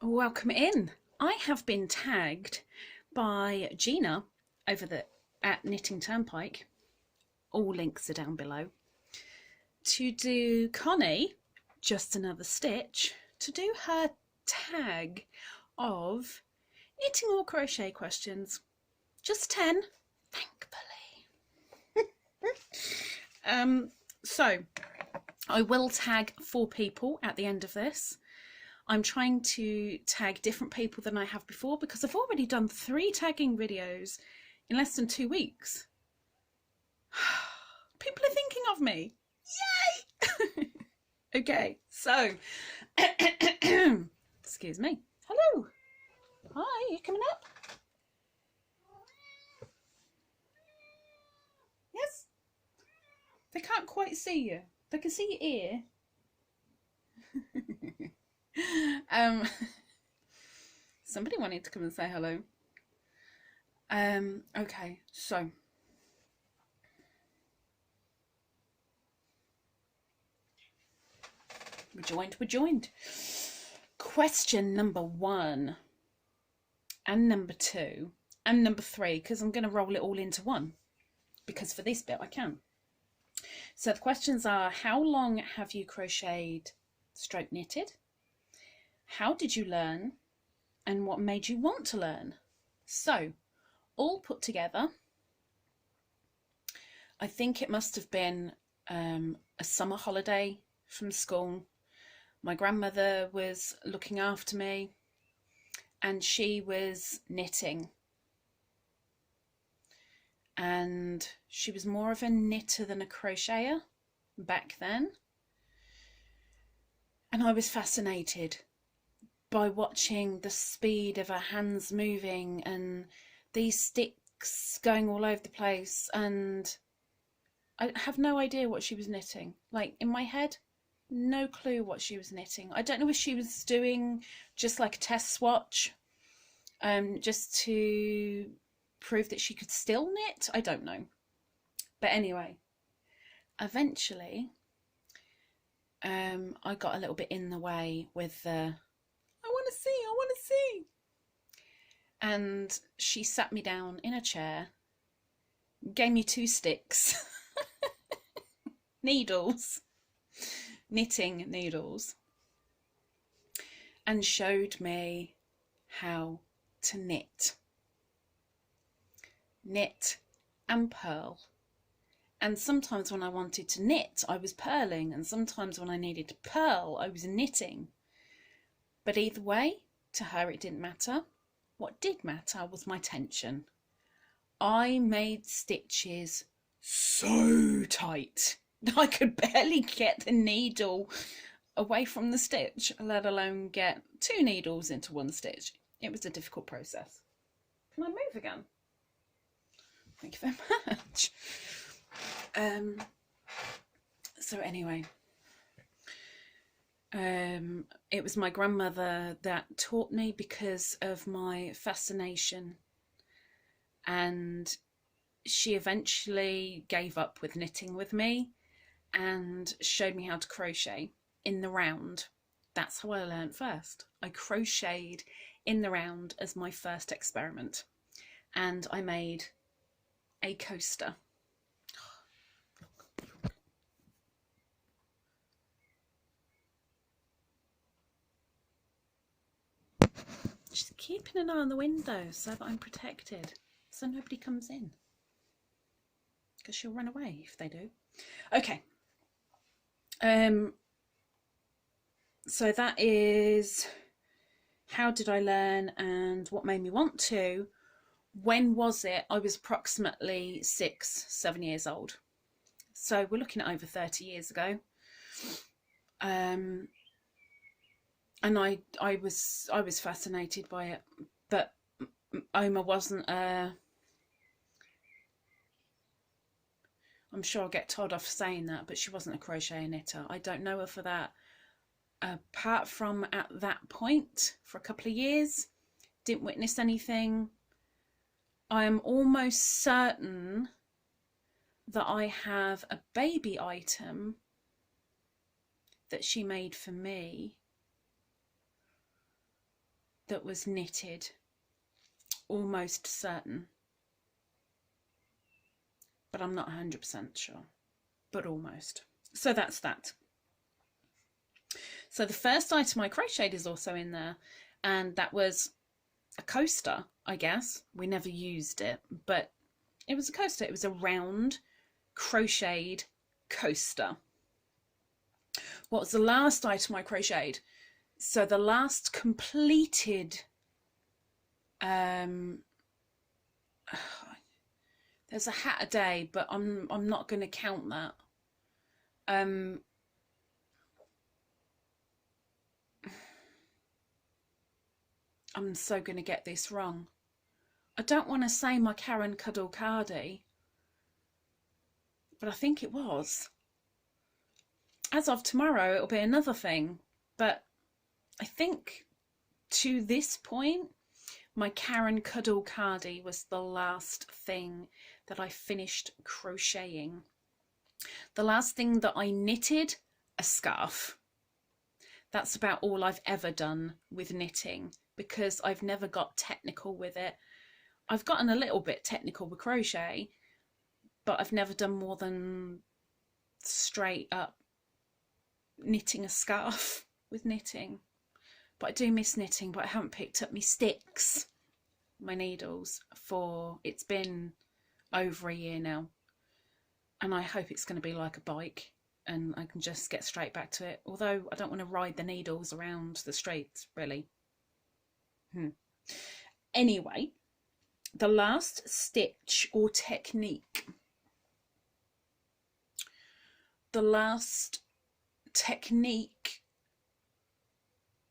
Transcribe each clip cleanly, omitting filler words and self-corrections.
Welcome in. I have been tagged by Gina over at Knitting Turnpike. All links are down below. To do Connie, just another stitch, to do her tag of knitting or crochet questions. Just 10, thankfully. So I will tag 4 people at the end of this. I'm trying to tag different people than I have before because I've already done 3 tagging videos in less than 2 weeks. People are thinking of me. Yay! Okay, so excuse me. Hello. Hi, you coming up? Yes? They can't quite see you. They can see your ear. Somebody wanted to come and say hello. Okay, so we're joined. Question number 1 and number 2 and number 3, because I'm going to roll it all into one, because for this bit I can. So the questions are: how long have you crocheted / knitted? How did you learn? And what made you want to learn? So, all put together, I think it must have been a summer holiday from school. My grandmother was looking after me and she was knitting. And she was more of a knitter than a crocheter back then. And I was fascinated by watching the speed of her hands moving and these sticks going all over the place, and I have no idea what she was knitting. Like, in my head, no clue what she was knitting. I don't know if she was doing just like a test swatch, just to prove that she could still knit. I don't know. But anyway, eventually I got a little bit in the way with the I want to see. And she sat me down in a chair, gave me 2 sticks, needles, knitting needles, and showed me how to knit. Knit and purl. And sometimes when I wanted to knit, I was purling, and sometimes when I needed to purl, I was knitting. But either way, to her it didn't matter. What did matter was my tension. I made stitches so tight that I could barely get the needle away from the stitch, let alone get 2 needles into 1 stitch. It was a difficult process. Can I move again? Thank you very much. So anyway, it was my grandmother that taught me because of my fascination, and she eventually gave up with knitting with me and showed me how to crochet in the round. That's how I learned first. I crocheted in the round as my first experiment, and I made a coaster. Just keeping an eye on the window so that I'm protected, so nobody comes in, because she'll run away if they do. Okay. So that is how did I learn and what made me want to. When was it? I was approximately 6-7 years old. So we're looking at over 30 years ago. And I was fascinated by it, but Oma wasn't I'm sure I'll get told off for saying that, but she wasn't a crochet knitter. I don't know her for that. Apart from at that point, for a couple of years, didn't witness anything. I am almost certain that I have a baby item that she made for me that was knitted, almost certain, but I'm not 100% sure, but almost. So that's that. So the first item I crocheted is also in there, and that was a coaster, I guess. We never used it, but it was a coaster. It was a round crocheted coaster. What was the last item I crocheted? So the last completed there's a hat a day, but I'm not going to count that. I'm so going to get this wrong. I don't want to say my Karen Cuddle Cardi, but I think it was. As of tomorrow, it'll be another thing, but I think to this point, my Karen Cuddle Cardi was the last thing that I finished crocheting. The last thing that I knitted, a scarf. That's about all I've ever done with knitting, because I've never got technical with it. I've gotten a little bit technical with crochet, but I've never done more than straight up knitting a scarf with knitting. But I do miss knitting, but I haven't picked up my sticks, my needles, for it's been over a year now. And I hope it's going to be like a bike and I can just get straight back to it. Although I don't want to ride the needles around the streets, really. Anyway, the last stitch or technique. The last technique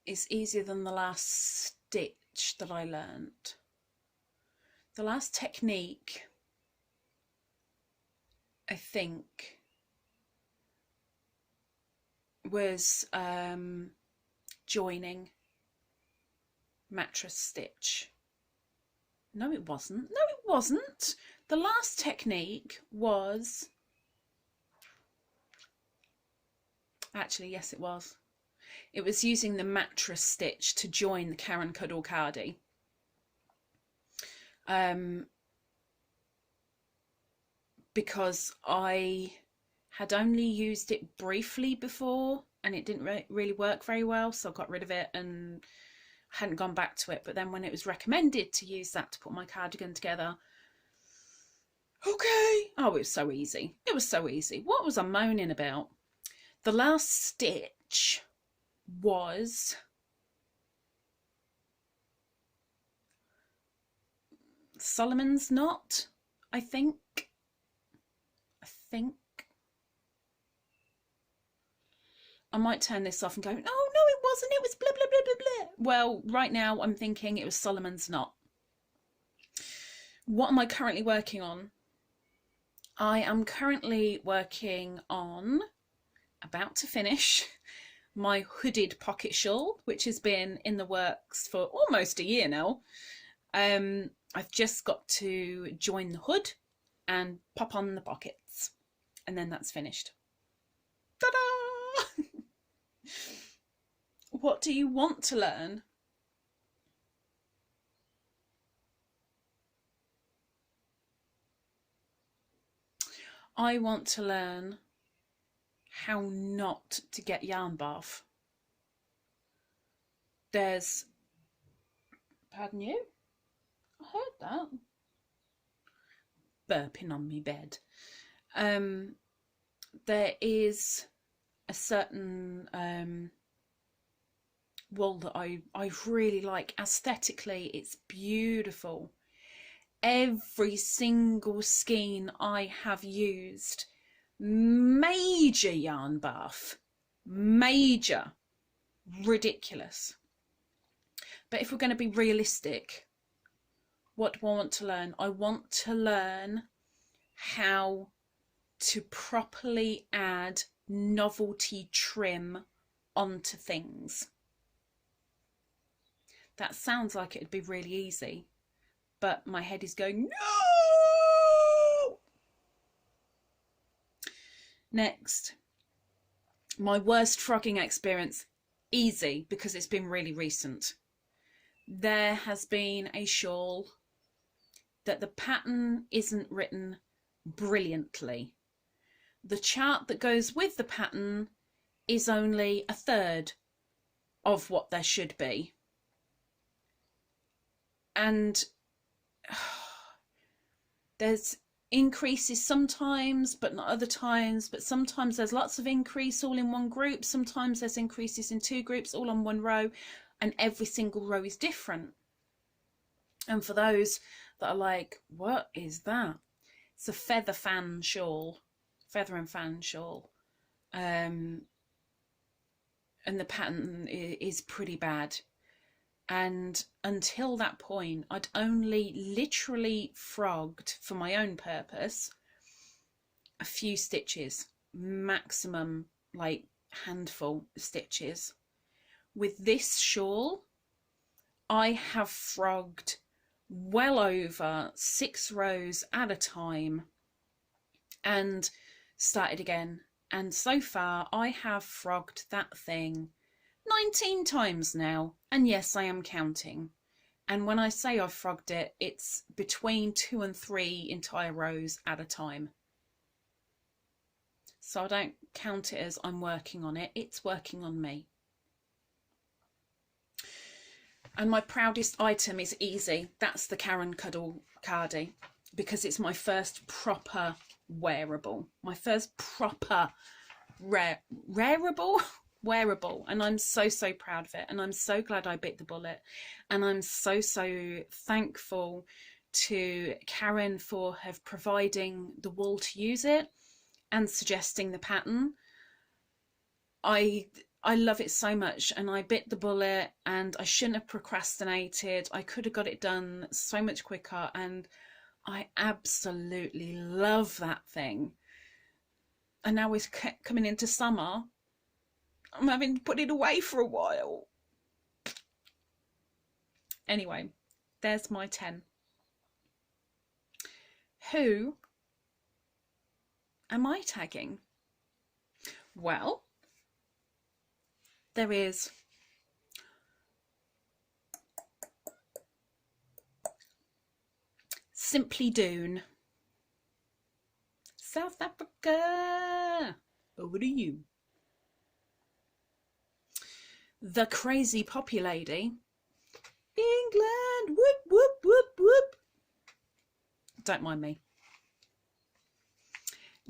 is easier than the last stitch that I learned. The last technique, I think, was joining mattress stitch. No, it wasn't. No, it wasn't. The last technique was... Actually, yes, it was. It was using the mattress stitch to join the Karen Cuddle Cardi. Because I had only used it briefly before and it didn't really work very well, so I got rid of it and hadn't gone back to it. But then when it was recommended to use that to put my cardigan together, okay. Oh, it was so easy. It was so easy. What was I moaning about? The last stitch was Solomon's knot, I think. I might turn this off and go, oh no, it wasn't, it was blah blah blah blah blah. Well, right now I'm thinking it was Solomon's knot. What am I currently working on? I am currently working on, about to finish, my hooded pocket shawl, which has been in the works for almost a year now. I've just got to join the hood and pop on the pockets, and then that's finished. Ta-da! What do you want to learn? I want to learn how not to get yarn bath. There's... Pardon you? I heard that. Burping on me bed. There is a certain wool that I really like. Aesthetically, it's beautiful. Every single skein I have used, major yarn bath, major, ridiculous. But if we're going to be realistic, what do I want to learn? I want to learn how to properly add novelty trim onto things. That sounds like it'd be really easy, but my head is going, no! Next, my worst frogging experience. Easy, because it's been really recent. there has been a shawl that the pattern isn't written brilliantly. The chart that goes with the pattern is only a third of what there should be. And there's increases sometimes, but not other times. But sometimes there's lots of increase all in one group. Sometimes there's increases in two groups all on one row, and every single row is different. And for those that are like, what is that? It's a feather fan shawl, feather and fan shawl. And the pattern is pretty bad. And until that point, I'd only literally frogged, for my own purpose, a few stitches, maximum, like handful of stitches. With this shawl, I have frogged well over 6 rows at a time and started again. And so far, I have frogged that thing 19 times now, and yes, I am counting. And when I say I've frogged it, it's between 2 and 3 entire rows at a time. So I don't count it as I'm working on it, it's working on me. And my proudest item is easy. That's the Karen Cuddle Cardie, because it's my first proper wearable. My first proper wearable, and I'm so proud of it, and I'm so glad I bit the bullet, and I'm so thankful to Karen for her providing the wool to use it and suggesting the pattern. I love it so much, and I bit the bullet, and I shouldn't have procrastinated. I could have got it done so much quicker, and I absolutely love that thing. And now we're coming into summer, I'm having to put it away for a while. Anyway, there's my 10. Who am I tagging? Well, there is Simply Doon, South Africa. Over to you. The Crazy Poppy Lady, England. Whoop whoop whoop whoop. Don't mind me.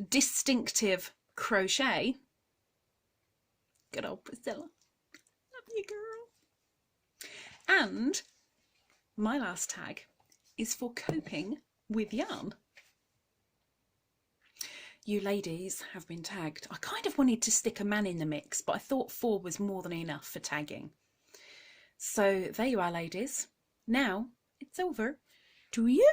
Distinctive Crochet, good old Priscilla. Love you, girl. And my last tag is for coping with yarn. You ladies have been tagged. I kind of wanted to stick a man in the mix, but I thought 4 was more than enough for tagging. So there you are, ladies. Now it's over to you.